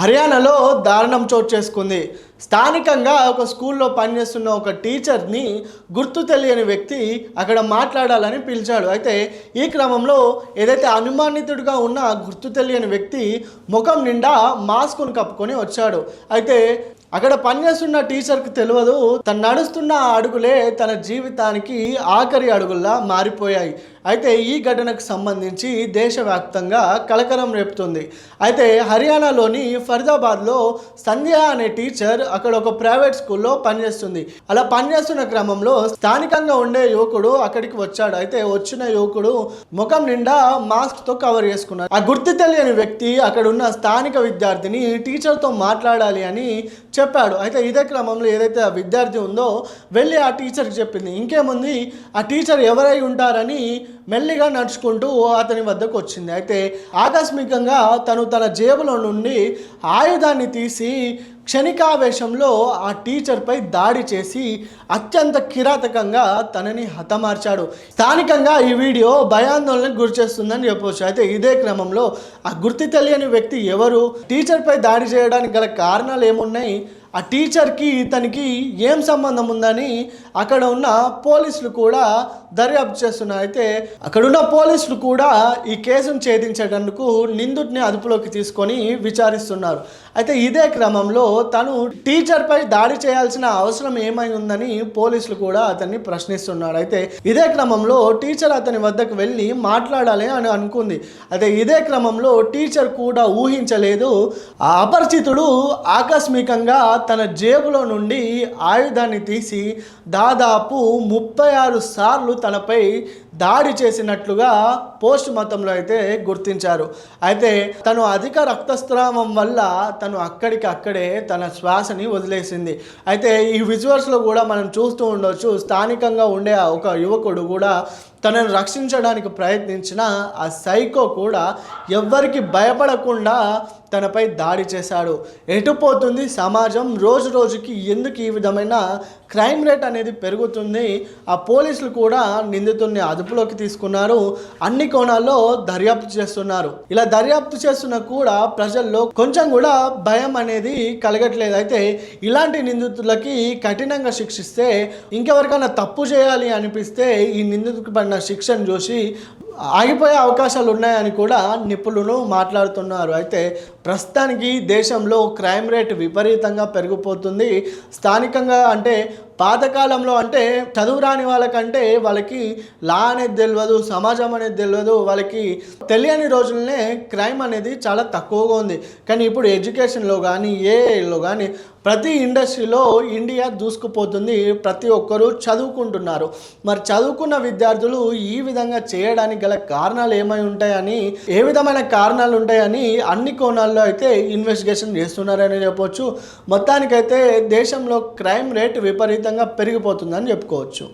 హర్యానాలో దారుణం చోటు చేసుకుంది. స్థానికంగా ఒక స్కూల్లో పనిచేస్తున్న ఒక టీచర్ని గుర్తు తెలియని వ్యక్తి అక్కడ మాట్లాడాలని పిలిచాడు. అయితే ఈ క్రమంలో ఏదైతే అనుమానితుడిగా ఉన్న గుర్తు తెలియని వ్యక్తి ముఖం నిండా మాస్క్ను కప్పుకొని వచ్చాడు. అయితే అక్కడ పనిచేస్తున్న టీచర్కి తెలియదు, తను నడుస్తున్న అడుగులే తన జీవితానికి ఆఖరి అడుగుల్లా మారిపోయాయి. అయితే ఈ ఘటనకు సంబంధించి దేశవ్యాప్తంగా కలకలం రేపుతుంది. అయితే హర్యానాలోని ఫరీదాబాద్లో సంధ్య అనే టీచర్ అక్కడ ఒక ప్రైవేట్ స్కూల్లో పనిచేస్తుంది. అలా పనిచేస్తున్న క్రమంలో స్థానికంగా ఉండే యువకుడు అక్కడికి వచ్చాడు. అయితే వచ్చిన యువకుడు ముఖం నిండా మాస్క్తో కవర్ చేసుకున్నాడు. ఆ గుర్తు తెలియని వ్యక్తి అక్కడ ఉన్న స్థానిక విద్యార్థిని టీచర్తో మాట్లాడాలి అని చెప్పాడు. అయితే ఇదే క్రమంలో ఏదైతే ఆ విద్యార్థి ఉందో వెళ్ళి ఆ టీచర్కి చెప్పింది. ఇంకేముంది, ఆ టీచర్ ఎవరై ఉంటారని మెల్లిగా నడుచుకుంటూ అతని వద్దకు వచ్చింది. అయితే ఆకస్మికంగా తన జేబులో నుండి ఆయుధాన్ని తీసి క్షణికావేశంలో ఆ టీచర్పై దాడి చేసి అత్యంత కిరాతకంగా తనని హతమార్చాడు. స్థానికంగా ఈ వీడియో భయాందోళనకు గురిచేస్తుందని చెప్పవచ్చు. అయితే ఇదే క్రమంలో ఆ గుర్తు తెలియని వ్యక్తి ఎవరు, టీచర్పై దాడి చేయడానికి గల కారణాలు ఏమున్నాయి, ఆ టీచర్కి ఇతనికి ఏం సంబంధం ఉందని అక్కడ ఉన్న పోలీసులు కూడా దర్యాప్తు చేస్తున్నారు. అయితే అక్కడున్న పోలీసులు కూడా ఈ కేసును ఛేదించేటందుకు నిందితుడిని అదుపులోకి తీసుకొని విచారిస్తున్నారు. అయితే ఇదే క్రమంలో తను టీచర్పై దాడి చేయాల్సిన అవసరం ఏమై ఉందని పోలీసులు కూడా అతన్ని ప్రశ్నిస్తున్నారు. అయితే ఇదే క్రమంలో టీచర్ అతని వద్దకు వెళ్ళి మాట్లాడాలి అని అనుకుంది. అయితే ఇదే క్రమంలో టీచర్ కూడా ఊహించలేదు, ఆ అపరిచితుడు ఆకస్మికంగా తన జేబులో నుండి ఆయుధాన్ని తీసి దాదాపు 36 సార్లు తనపై దాడి చేసినట్లుగా పోస్ట్ మార్టంలో అయితే గుర్తించారు. అయితే తను అధిక రక్తస్రావం వల్ల తను అక్కడే తన శ్వాసని వదిలేసింది. అయితే ఈ విజువల్స్లో కూడా మనం చూస్తూ ఉండవచ్చు, స్థానికంగా ఉండే ఒక యువకుడు కూడా తనను రక్షించడానికి ప్రయత్నించిన ఆ సైకో కూడా ఎవ్వరికి భయపడకుండా తనపై దాడి చేశాడు. ఎటుపోతుంది సమాజం, రోజు రోజుకి ఎందుకు ఈ విధమైన క్రైమ్ రేట్ అనేది పెరుగుతుంది? ఆ పోలీసులు కూడా నిందితుడిని అదుపులోకి తీసుకున్నారు, అన్ని కోణాల్లో దర్యాప్తు చేస్తున్నారు. ఇలా దర్యాప్తు చేస్తున్నా కూడా ప్రజల్లో కొంచెం కూడా భయం అనేది కలగట్లేదు. అయితే ఇలాంటి నిందితులకి కఠినంగా శిక్షిస్తే ఇంకెవరికైనా తప్పు చేయాలి అనిపిస్తే ఈ నిందితుడికి పడిన శిక్షను చూసి ఆగిపోయే అవకాశాలు ఉన్నాయని కూడా నిపుణులు మాట్లాడుతున్నారు. అయితే ప్రస్తుతానికి దేశంలో క్రైమ్ రేట్ విపరీతంగా పెరిగిపోతుంది. స్థానికంగా అంటే పాతకాలంలో అంటే చదువు రాని వాళ్ళకంటే వాళ్ళకి లా అనేది తెలియదు, సమాజం అనేది తెలియదు, వాళ్ళకి తెలియని రోజులనే క్రైమ్ అనేది చాలా తక్కువగా ఉంది. కానీ ఇప్పుడు ఎడ్యుకేషన్లో కానీ ఏఐలో కానీ ప్రతి ఇండస్ట్రీలో ఇండియా దూసుకుపోతుంది. ప్రతి ఒక్కరూ చదువుకుంటున్నారు. మరి చదువుకున్న విద్యార్థులు ఈ విధంగా చేయడానికి గల కారణాలు ఏమై ఉంటాయని, ఏ విధమైన కారణాలు ఉంటాయని అన్ని కోణాల్లో అయితే ఇన్వెస్టిగేషన్ చేస్తున్నారని చెప్పవచ్చు. మొత్తానికైతే దేశంలో క్రైమ్ రేట్ విపరీతంగా పెరిగిపోతుందని చెప్పుకోవచ్చు.